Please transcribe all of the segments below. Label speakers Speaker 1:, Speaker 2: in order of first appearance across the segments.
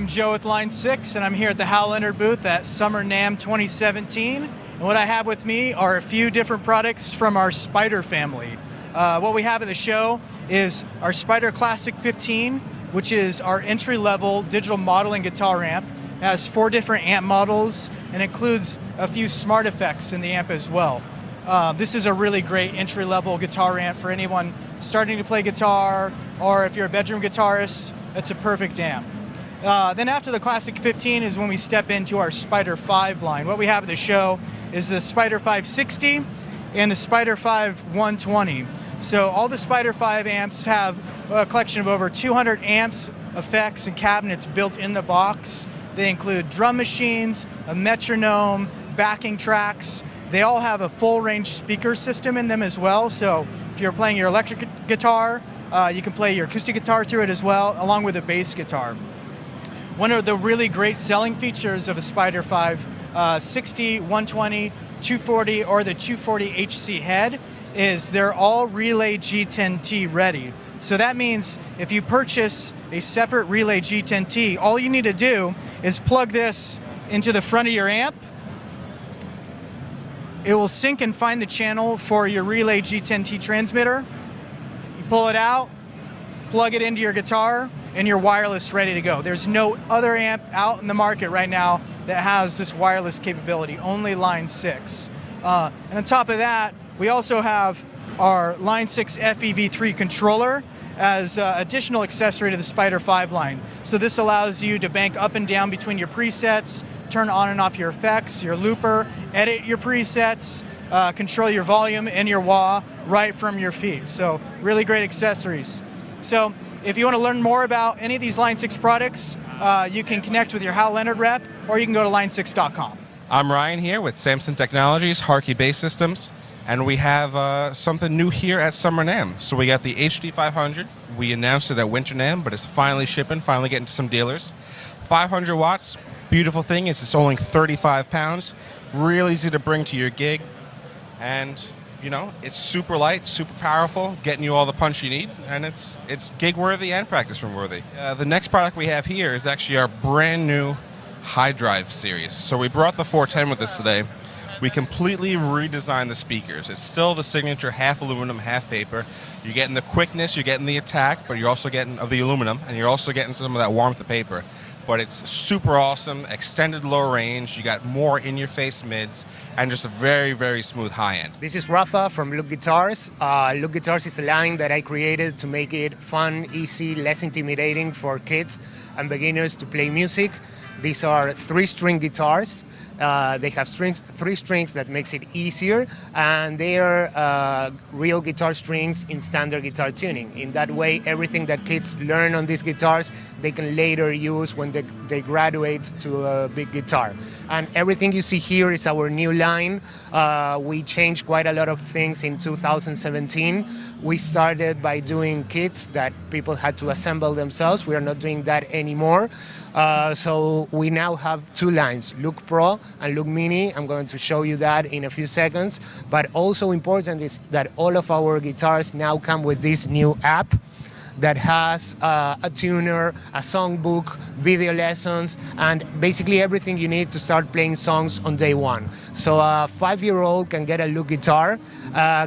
Speaker 1: I'm Joe with Line 6, and I'm here at the Hal Leonard booth at Summer NAMM 2017. And what I have with me are a few different products from our Spider family. What we have at the show is our Spider Classic 15, which is our entry-level digital modeling guitar amp. It has 4 different amp models and includes a few smart effects in the amp as well. This is a really great entry-level guitar amp for anyone starting to play guitar, or if you're a bedroom guitarist, it's a perfect amp. Then after the Classic 15 is when we step into our Spider 5 line. What we have at the show is the Spider 560 and the Spider 5 120. So all the Spider 5 amps have a collection of over 200 amps, effects, and cabinets built in the box. They include drum machines, a metronome, backing tracks. They all have a full range speaker system in them as well. So if you're playing your electric guitar, you can play your acoustic guitar through it as well, along with a bass guitar. One of the really great selling features of a Spider 560, 120, 240, or the 240 HC head is they're all Relay G10T ready. So that means if you purchase a separate Relay G10T, all you need to do is plug this into the front of your amp. It will sync and find the channel for your Relay G10T transmitter. You pull it out, plug it into your guitar, and you're wireless ready to go. There's no other amp out in the market right now that has this wireless capability, only Line 6. And on top of that, we also have our Line 6 FPV3 controller as additional accessory to the Spider 5 line. So this allows you to bank up and down between your presets, turn on and off your effects, your looper, edit your presets, control your volume and your wah right from your feet. So really great accessories. So if you want to learn more about any of these Line 6 products, you can connect with your Hal Leonard rep, or you can go to line6.com.
Speaker 2: I'm Ryan here with Samson Technologies, Hartke Bass Systems, and we have something new here at Summer NAMM. So we got the HD500. We announced it at Winter NAMM, but it's finally shipping, finally getting to some dealers. 500 watts, beautiful thing. It's only 35 pounds, real easy to bring to your gig, and you know, it's super light, super powerful, getting you all the punch you need, and it's gig-worthy and practice-room-worthy. The next product we have here is actually our brand new high drive series. So we brought the 410 with us today. We completely redesigned the speakers. It's still the signature half aluminum, half paper. You're getting the quickness, you're getting the attack, but you're also getting of the aluminum, and you're also getting some of that warmth of paper. But it's super awesome, extended low range, you got more in-your-face mids, and just a very, very smooth high-end.
Speaker 3: This is Rafa from Loog Guitars. Loog Guitars is a line that I created to make it fun, easy, less intimidating for kids and beginners to play music. These are 3-string guitars. They have 3 strings that makes it easier, and they are real guitar strings in standard guitar tuning. In that way, everything that kids learn on these guitars, they can later use when they graduate to a big guitar. And everything you see here is our new line. We changed quite a lot of things in 2017. We started by doing kits that people had to assemble themselves. We are not doing that anymore. So we now have 2 lines, Loog Pro and Loog Mini. I'm going to show you that in a few seconds. But also important is that all of our guitars now come with this new app that has a tuner, a songbook, video lessons, and basically everything you need to start playing songs on day one. So a 5-year-old can get a Loog guitar,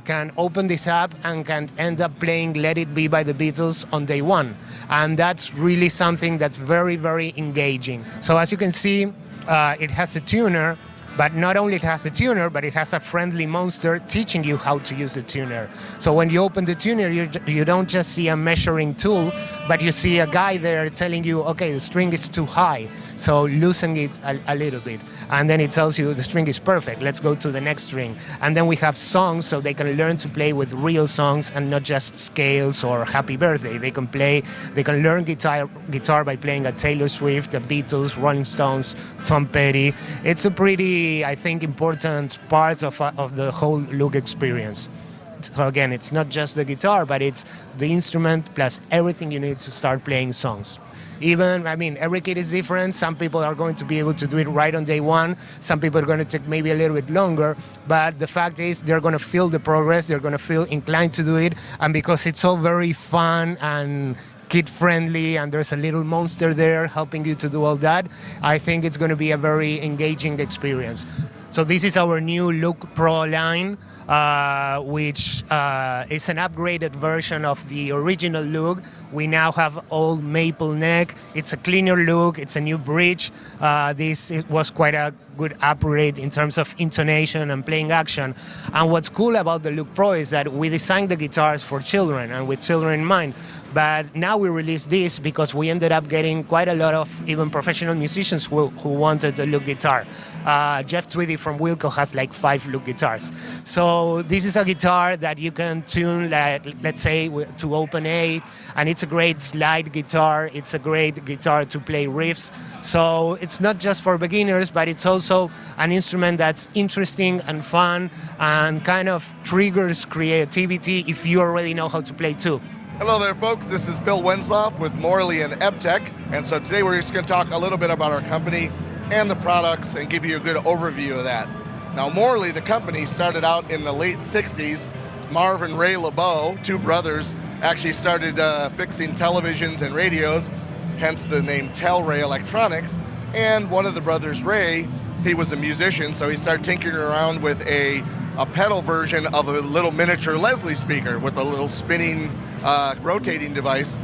Speaker 3: can open this app, and can end up playing Let It Be by the Beatles on day one. And that's really something that's very, very engaging. So as you can see, it has a tuner. But not only it has a tuner, but it has a friendly monster teaching you how to use the tuner. So when you open the tuner, you don't just see a measuring tool, but you see a guy there telling you, okay, the string is too high, so loosen it a little bit. And then it tells you the string is perfect, let's go to the next string. And then we have songs, so they can learn to play with real songs and not just scales or Happy Birthday. They can learn guitar by playing a Taylor Swift, the Beatles, Rolling Stones, Tom Petty. It's a pretty, I think, important part of the whole Loog experience. So again, it's not just the guitar, but it's the instrument plus everything you need to start playing songs. Even, I mean, every kid is different. Some people are going to be able to do it right on day one. Some people are going to take maybe a little bit longer. But the fact is they're going to feel the progress. They're going to feel inclined to do it. And because it's all very fun and kid-friendly, and there's a little monster there helping you to do all that. I think it's going to be a very engaging experience. So this is our new Loog Pro line, which is an upgraded version of the original Loog. We now have all maple neck. It's a cleaner look. It's a new bridge. It was quite a good upgrade in terms of intonation and playing action. And what's cool about the Loog Pro is that we designed the guitars for children and with children in mind. But now we released this because we ended up getting quite a lot of even professional musicians who wanted a Loog guitar. Jeff Tweedy from Wilco has like 5 Loog guitars. So this is a guitar that you can tune, like, let's say, to open A, and it's a great slide guitar. It's a great guitar to play riffs. So it's not just for beginners, but it's also an instrument that's interesting and fun and kind of triggers creativity if you already know how to play too.
Speaker 4: Hello there, folks. This is Bill Wensloff with Morley and Ebtech. And so today we're just going to talk a little bit about our company and the products and give you a good overview of that. Now, Morley, the company, started out in the late 60s. Marv and Ray LeBeau, 2 brothers, actually started fixing televisions and radios, hence the name Telray Electronics. And one of the brothers, Ray, he was a musician, so he started tinkering around with a pedal version of a little miniature Leslie speaker with a little spinning rotating device.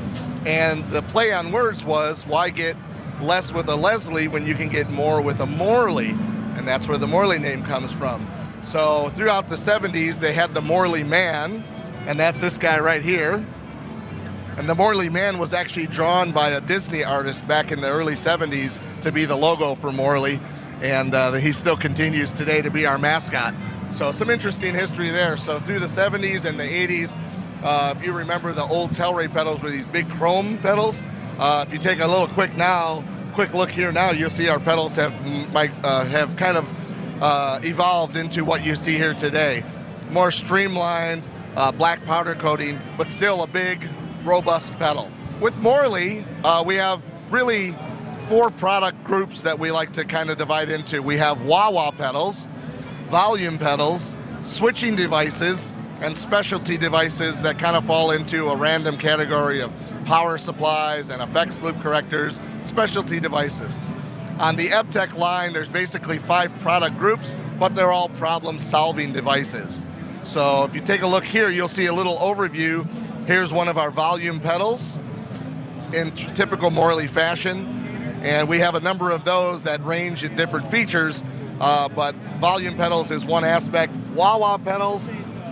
Speaker 4: And the play on words was, why get less with a Leslie when you can get more with a Morley? And that's where the Morley name comes from. So throughout the 70s, they had the Morley Man, and that's this guy right here. And the Morley Man was actually drawn by a Disney artist back in the early 70s to be the logo for Morley. And he still continues today to be our mascot. So some interesting history there. So through the 70s and the 80s, if you remember the old Telray pedals were these big chrome pedals. If you take a little quick look here now, you'll see our pedals have kind of evolved into what you see here today. More streamlined, black powder coating, but still a big, robust pedal. With Morley, we have really 4 product groups that we like to kind of divide into. We have wah-wah pedals, volume pedals, switching devices, and specialty devices that kind of fall into a random category of power supplies and effects loop correctors, specialty devices. On the Ebtech line, there's basically 5 product groups, but they're all problem-solving devices. So if you take a look here, you'll see a little overview. Here's one of our volume pedals in typical Morley fashion. And we have a number of those that range in different features, but volume pedals is one aspect. Wah-wah pedals,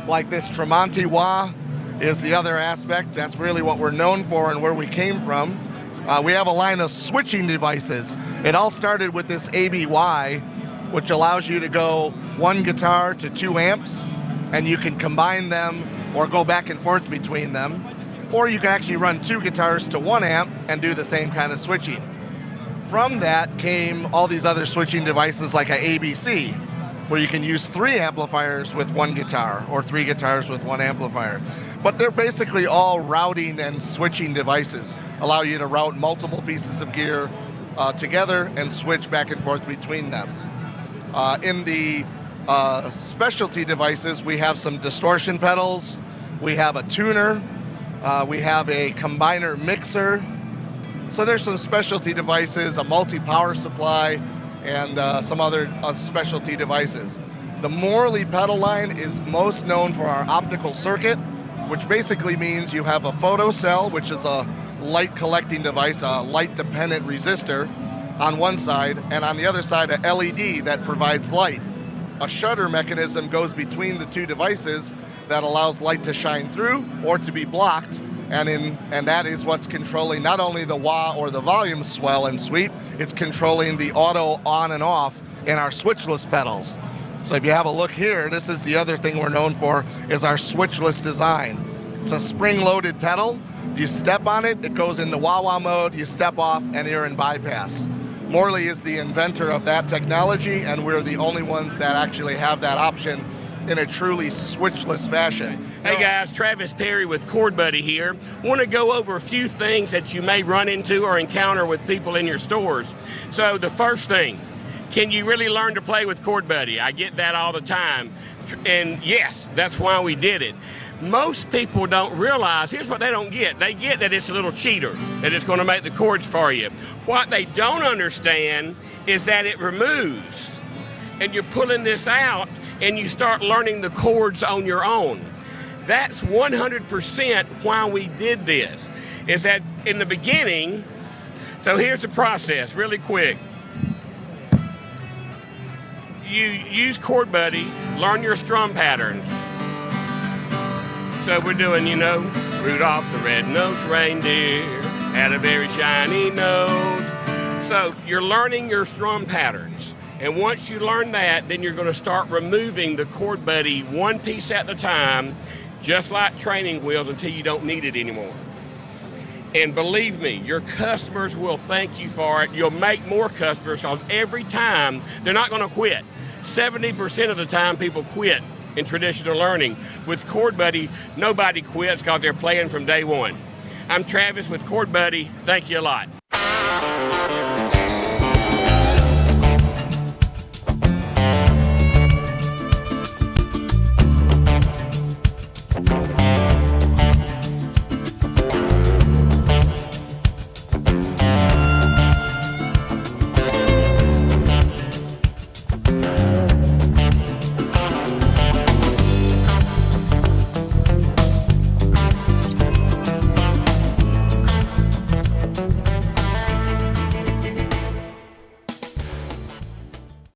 Speaker 4: like this Tremonti wah, is the other aspect. That's really what we're known for and where we came from. We have a line of switching devices. It all started with this ABY, which allows you to go 1 guitar to 2 amps, and you can combine them or go back and forth between them. Or you can actually run 2 guitars to 1 amp and do the same kind of switching. From that came all these other switching devices like a ABC, where you can use 3 amplifiers with 1 guitar or 3 guitars with 1 amplifier. But they're basically all routing and switching devices, allow you to route multiple pieces of gear together and switch back and forth between them. In the specialty devices, we have some distortion pedals, we have a tuner, we have a combiner mixer. So there's some specialty devices, a multi-power supply, and some other specialty devices. The Morley pedal line is most known for our optical circuit, which basically means you have a photocell, which is a light collecting device, a light dependent resistor on one side, and on the other side a LED that provides light. A shutter mechanism goes between the 2 devices that allows light to shine through or to be blocked, and that is what's controlling not only the wah or the volume swell and sweep, it's controlling the auto on and off in our switchless pedals. So if you have a look here, this is the other thing we're known for, is our switchless design. It's a spring-loaded pedal. You step on it, it goes into wah-wah mode, you step off, and you're in bypass. Morley is the inventor of that technology, and we're the only ones that actually have that option in a truly switchless fashion.
Speaker 5: Hey guys, Travis Perry with Chord Buddy here. Want to go over a few things that you may run into or encounter with people in your stores. So the first thing, can you really learn to play with Chord Buddy? I get that all the time, and yes, that's why we did it. Most people don't realize, here's what they don't get. They get that it's a little cheater, that it's going to make the chords for you. What they don't understand is that it removes. And you're pulling this out, and you start learning the chords on your own. That's 100% why we did this, is that in the beginning, so here's the process, really quick. You use Chord Buddy, learn your strum patterns. So we're doing, Rudolph the red-nosed reindeer had a very shiny nose. So you're learning your strum patterns. And once you learn that, then you're going to start removing the Chord Buddy one piece at a time, just like training wheels, until you don't need it anymore. And believe me, your customers will thank you for it. You'll make more customers, because every time, they're not going to quit. 70% of the time, people quit in traditional learning. With Chord Buddy, nobody quits because they're playing from day one. I'm Travis with Chord Buddy. Thank you a lot.